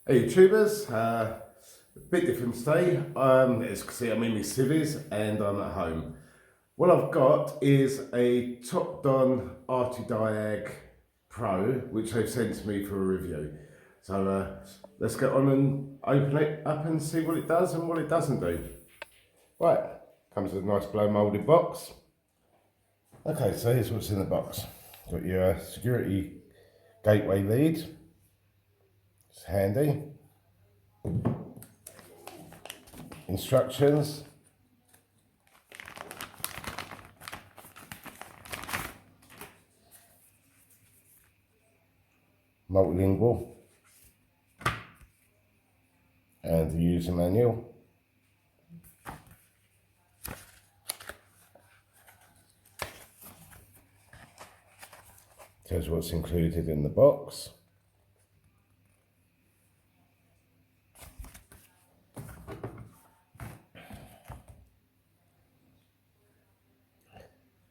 Hey YouTubers, a bit different today. As you can see, I'm in my civvies and I'm at home. What I've got is a Topdon Artidiag Pro, which they've sent to me for a review. So let's get on and open it up and see what it does and what it doesn't do. Right, comes with a nice blow moulded box. Okay, so here's what's in the box. Got your security gateway lead. It's handy. Instructions. Multilingual. And the user manual. Tells what's included in the box.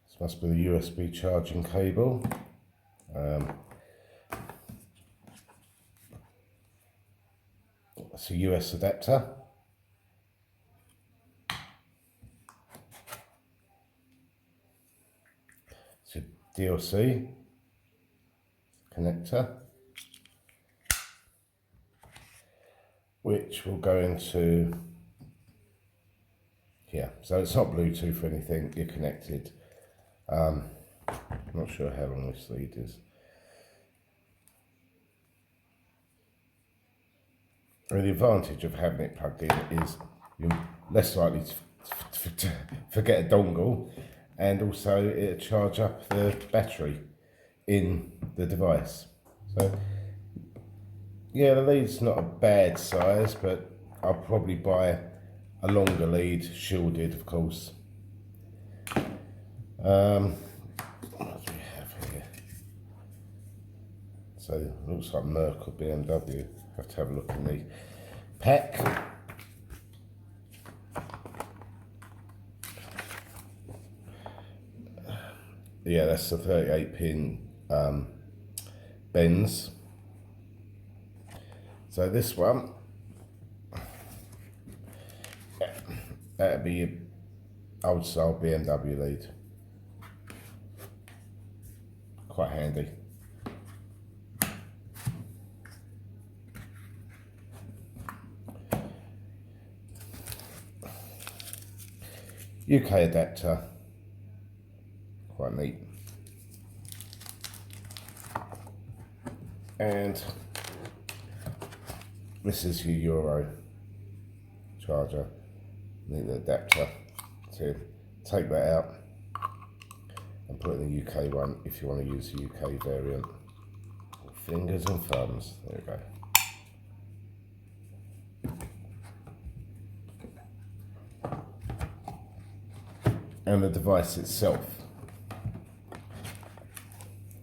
This must be the USB charging cable. It's a US adapter. It's a DLC connector, which will go into here. So it's not Bluetooth or anything, you're connected. I'm not sure how long this lead is. And the advantage of having it plugged in is you're less likely to forget a dongle, and also it'll charge up the battery in the device. So yeah, the lead's not a bad size, but I'll probably buy a longer lead, shielded of course. What do we have here? So it looks like Merc or BMW. Have to have a look in the pack. Yeah, that's the 38 pin bends. So this one, that'd be an old style BMW lead. Quite handy. UK adapter, quite neat. And this is your Euro charger, need the adapter to take that out and put in the UK one if you want to use the UK variant. Fingers and thumbs, there we go. And the device itself,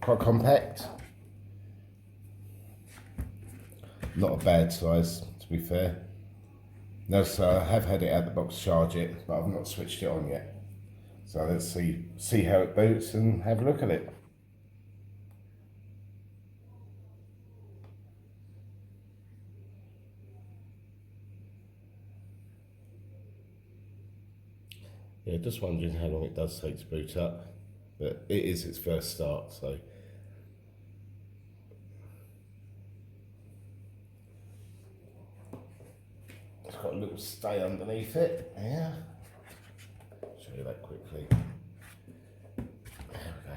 quite compact, not a bad size to be fair. No, so I have had it out the box to charge it, but I've not switched it on yet. So let's see how it boots and have a look at it. Yeah, just wondering how long it does take to boot up, but it is its first start, so. It's got a little stay underneath it, yeah. Show you that quickly. There we go.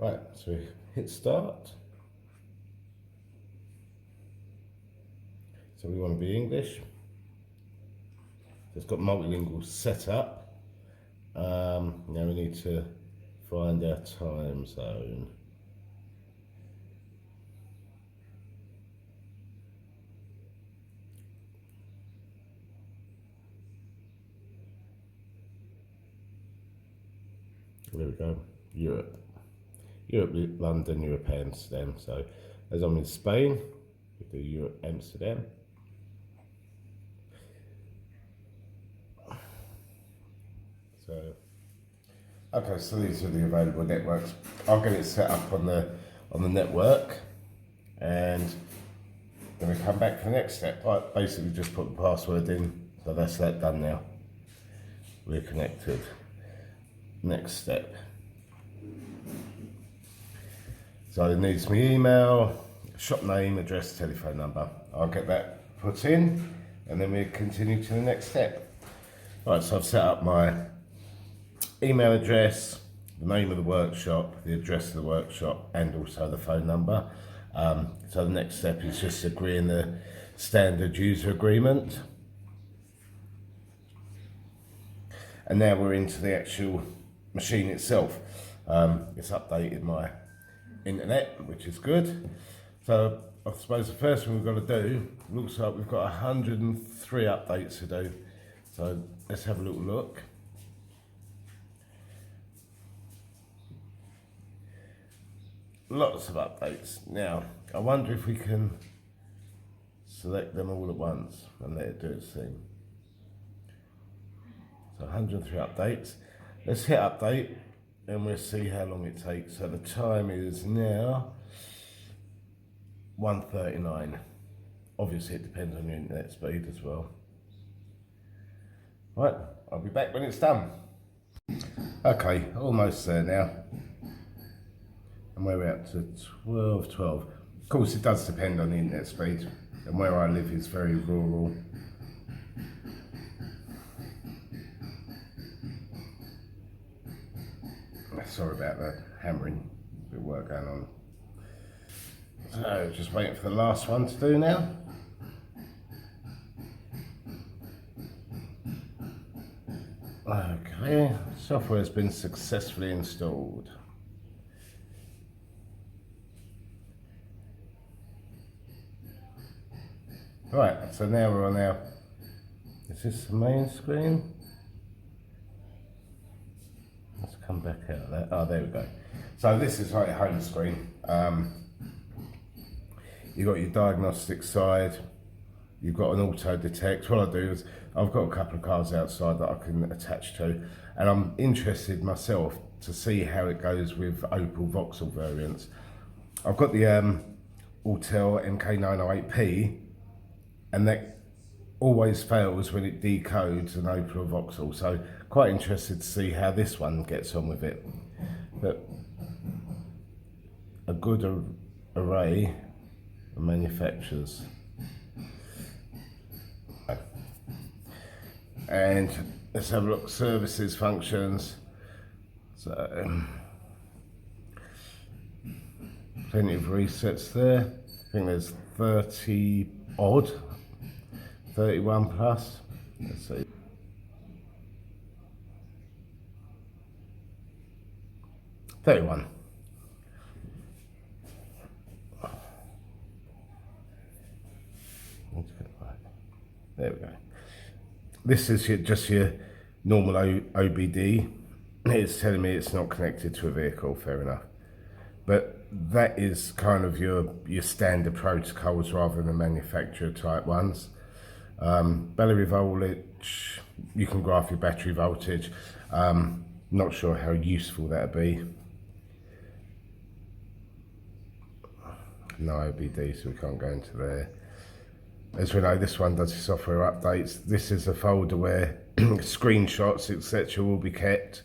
Right, so we hit start. So we want to be English. It's got multilingual set up. Now we need to find our time zone. There we go, Europe, London, Europe, Amsterdam. So as I'm in Spain, we do Europe, Amsterdam. So, okay, so these are the available networks. I'll get it set up on the network, and then we come back for the next step. I basically just put the password in, so that's that done now. We're connected. Next step. So it needs my email, shop name, address, telephone number. I'll get that put in, and then we continue to the next step. Right, so I've set up my email address, the name of the workshop, the address of the workshop, and also the phone number. So the next step is just agreeing the standard user agreement. And now we're into the actual machine itself. It's updated my internet, which is good. So I suppose the first thing we've got to do, looks like we've got 103 updates to do. So let's have a little look. Lots of updates. Now, I wonder if we can select them all at once and let it do its thing. So 103 updates. Let's hit update and we'll see how long it takes. So the time is now 1:39. Obviously it depends on your internet speed as well. Right, I'll be back when it's done. Okay, almost there now. And we're out to 12:12. Of course it does depend on the internet speed, and where I live is very rural. Sorry about the hammering, bit of work going on. So just waiting for the last one to do now. Okay, software has been successfully installed. Right, so now we're on our, is this the main screen? Let's come back out of that. Oh, there we go. So this is like your home screen. You've got your diagnostic side. You've got an auto detect. What I do is I've got a couple of cars outside that I can attach to, and I'm interested myself to see how it goes with Opel Vauxhall variants. I've got the Autel MK900, and that always fails when it decodes an Opel or Vauxhall. So quite interested to see how this one gets on with it. But a good array of manufacturers. And let's have a look, services, functions. So plenty of resets there. I think there's 30 odd, 31 plus. Let's see. $31. There we go. This is just your normal OBD. It's telling me it's not connected to a vehicle, fair enough. But that is kind of your standard protocols rather than manufacturer type ones. Battery voltage, you can graph your battery voltage. Not sure how useful that'd be. No OBD, so we can't go into there. As we know, this one does your software updates. This is a folder where screenshots, etc. will be kept.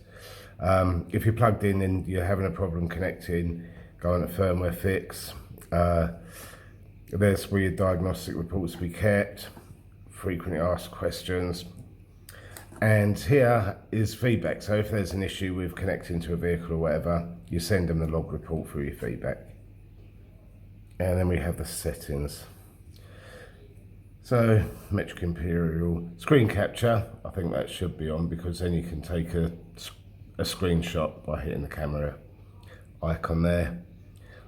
If you're plugged in and you're having a problem connecting, go on a firmware fix. There's where your diagnostic reports will be kept, frequently asked questions. And here is feedback. So if there's an issue with connecting to a vehicle or whatever, you send them the log report for your feedback. And then we have the settings. So, metric imperial, screen capture, I think that should be on because then you can take a screenshot by hitting the camera icon there.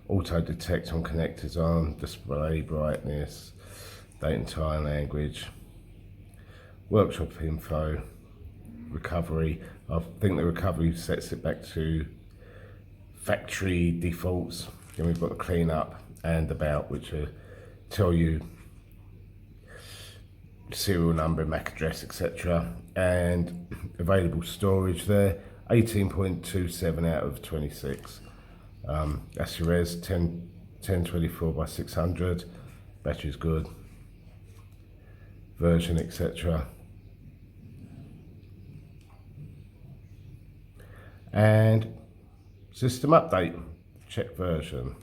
Auto detect on connectors on, display brightness, date and time language, workshop info, recovery. I think the recovery sets it back to factory defaults. Then we've got the clean up and about, which tell you serial number, MAC address, etc. And available storage there, 18.27 out of 26. That's your res, 1024 by 600. Battery's good. Version, etc. And system update, check version.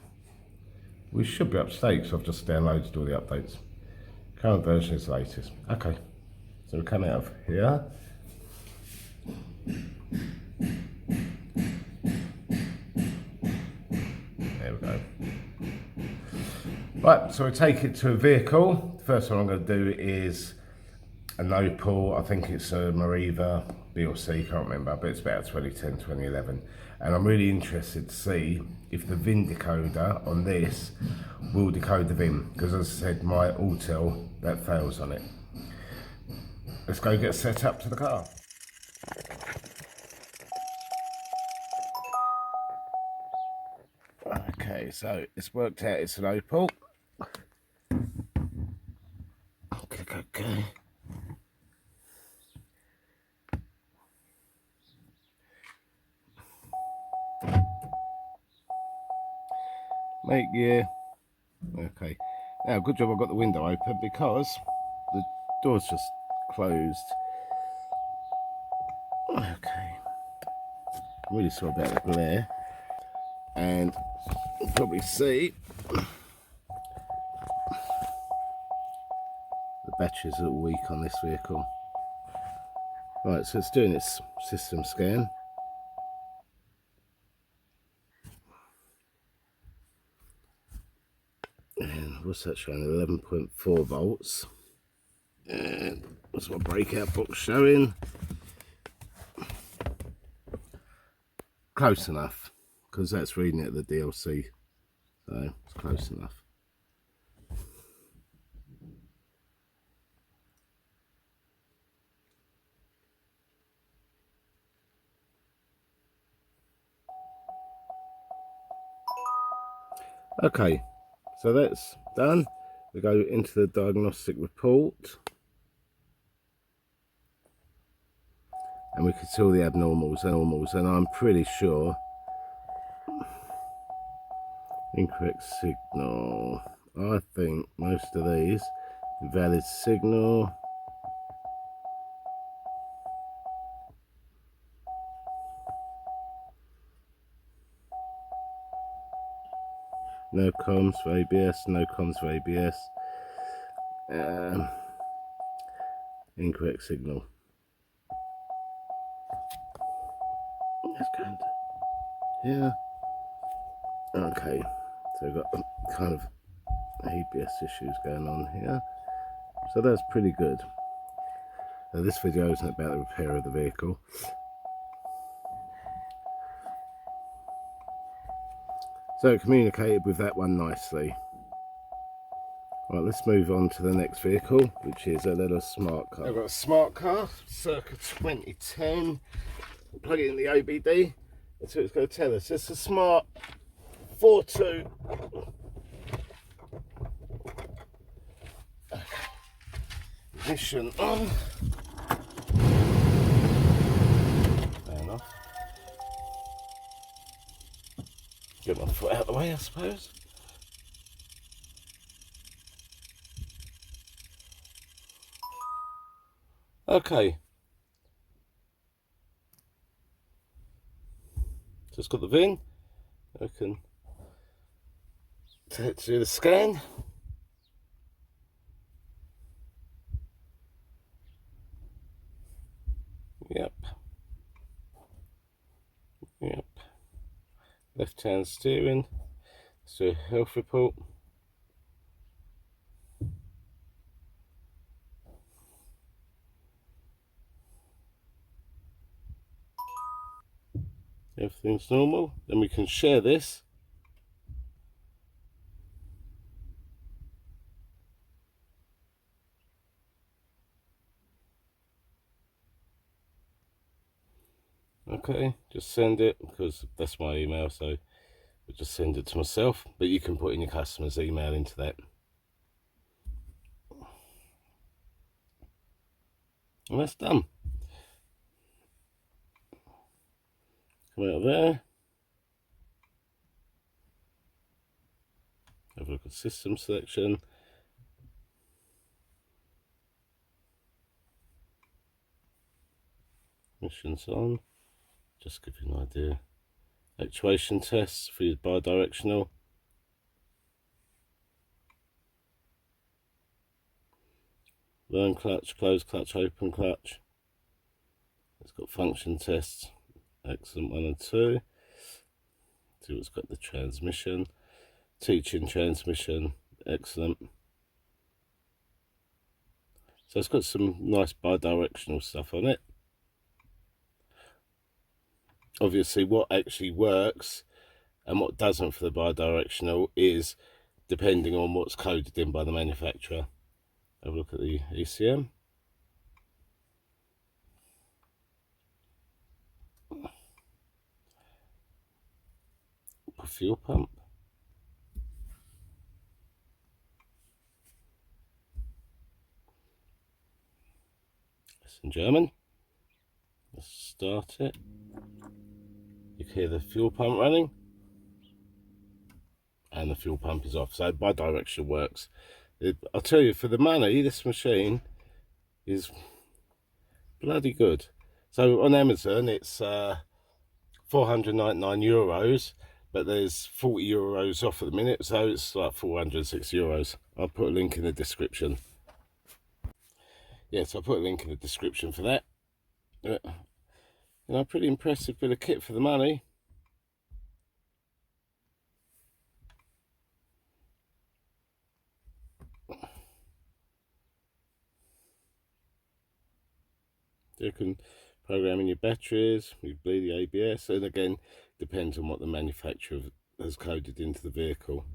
We should be up to date, so I've just downloaded all the updates. Current version is the latest. Okay, so we come out of here. There we go. Right, so I take it to a vehicle. The first one I'm going to do is an Opel. I think it's a Mariva B or C, can't remember, but it's about 2010, 2011. And I'm really interested to see if the VIN decoder on this will decode the VIN, because as I said, my Autel, that fails on it. Let's go get set up to the car. Okay, so it's worked out, it's an Opel. Okay. Make year. Okay. Now, good job I got the window open because the door's just closed. Okay. I'm really sorry about the glare. And you'll probably see the battery's a little weak on this vehicle. Right, so it's doing its system scan. And what's that showing? 11.4 volts. And what's my breakout box showing? Close enough, because that's reading it at the DLC. So it's close enough. Okay, so that's done. We go into the diagnostic report, and we can see all the abnormals and normals, and I'm pretty sure incorrect signal. I think most of these valid signal. No comms for ABS, no comms for ABS. Incorrect signal. Let's go into here. Okay, so we've got kind of ABS issues going on here. So that's pretty good. Now, this video isn't about the repair of the vehicle. So it communicated with that one nicely. Right, let's move on to the next vehicle, which is a little smart car. I've got a smart car, circa 2010. Plug it in the OBD, and so it's going to tell us. It's a smart 4.2. Ignition on. Fair enough. Get my foot out of the way, I suppose. Okay. Just got the VIN. I can do the scan. Yep. Left hand steering. Let's do a health report. Everything's normal. Then we can share this. Okay, just send it, because that's my email, so we'll just send it to myself, but you can put in your customer's email into that. And that's done. Come out of there. Have a look at system selection. Missions on. Just give you an idea. Actuation tests for your bidirectional. Learn clutch, close clutch, open clutch. It's got function tests. Excellent 1 and 2. See what's got the transmission. Teaching transmission. Excellent. So it's got some nice bidirectional stuff on it. Obviously what actually works and what doesn't for the bidirectional is depending on what's coded in by the manufacturer. Have a look at the ECM. Fuel pump. It's in German. Let's start it. You can hear the fuel pump running. And the fuel pump is off. So bidirectional works. I'll tell you, for the money, this machine is bloody good. So on Amazon, it's €499, but there's €40 off at the minute, so it's like €406. I'll put a link in the description. Yeah, so I'll put a link in the description for that. You know, pretty impressive bit of kit for the money. You can program in your batteries, you bleed the ABS, and again, depends on what the manufacturer has coded into the vehicle.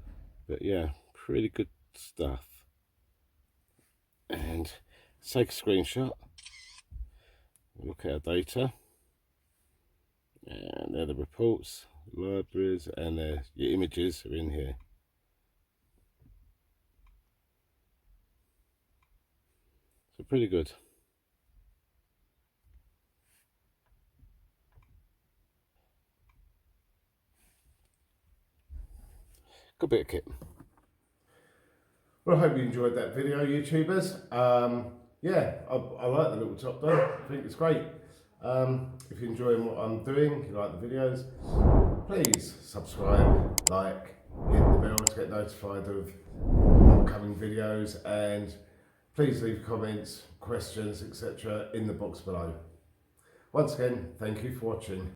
But yeah, pretty good stuff. And take a screenshot, look at our data, and there are the reports, libraries, and your images are in here. So pretty good. Good bit of kit. Well, I hope you enjoyed that video, YouTubers. Yeah, I like the little Topdon. I think it's great. If you're enjoying what I'm doing, you like the videos, please subscribe, like, hit the bell to get notified of upcoming videos, and please leave comments, questions, etc. in the box below. Once again, thank you for watching.